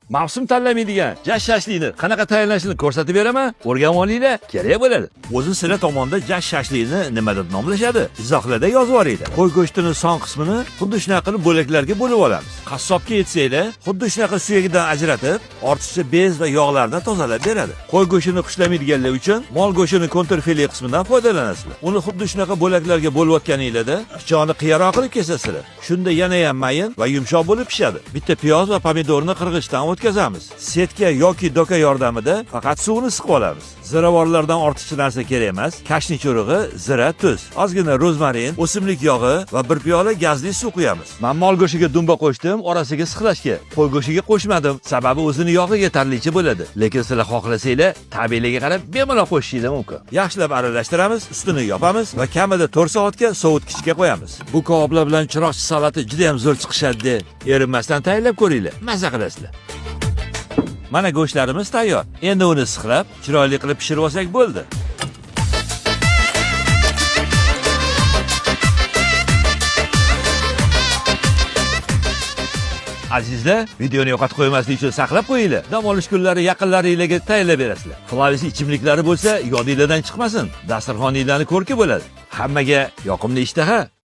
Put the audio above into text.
Mavsum tanlamaydigan jash-shashlikni qanaqa tayyorlanishini ko'rsatib beraman. O'rganib olinglar, kerak bo'ladi. O'zi sizlar tomonda jash-shashlikni nima deb nomlashadi? Izohlarda yozib yuboringlar. Qo'y go'shtining son qismini xuddi shunaqa qilib bo'laklarga bo'lib olamiz. Qassobga yetsanglar, xuddi shunaqa suyagidan ajratib, ortiqcha bez va yog'lardan tozalab beradi. Qo'y go'shtini xushlamaydiganlar uchun mol go'shtini kontrfile qismidan foydalanasizlar. Uni xuddi shunaqa bo'laklarga bo'lib o'tganinglarda pichoqni qiyaroq qilib kesasizlar. Shunda yana ham mayin va yumshoq bo'lib pishadi. Bitta piyoz va pomidorni qirg'ichdan o'tkazamiz. Setka yoki doka yordamida faqat suvni siqib olamiz. Ziravorlardan ortiqcha narsa kerak emas. Kashnik churug'i, zira, tuz, ozgina rozmarin, o'simlik yog'i va bir piyola gazli suv quyamiz. Men mol go'shtiga dumba qo'shdim, orasiga siqlashga. Qo'y go'shtiga qo'shmadim, sababi o'zini yog'i yetarlicha bo'ladi. Lekin sizlar xohlasanglar, tabiiyligiga qarab bemalol qo'shishingiz mumkin. Yaxshilab aralashtiramiz, ustini yopamiz va kamida 4 soatga sovutgichga qo'yamiz. Bu koboblar bilan chiroqchi salati juda ham zo'r chiqishadi. Erinmasdan tayyorlab ko'ringlar, maza qilasizlar. Mana go'shtlarimiz tayyor. Endi uni siqlab, chiroyli qilib pishirib olsak bo'ldi. Azizlar, videoni yo'qotib qo'ymaslik uchun saqlab qo'yinglar. Dam olish kunlari yaqinlaringizga tayyorlab berasizlar. Flavisi ichimliklari bo'lsa, yodingizdan chiqmasin. Dasturxoningizlarni ko'rki bo'ladi. Hammaga yoqimli ishtaha.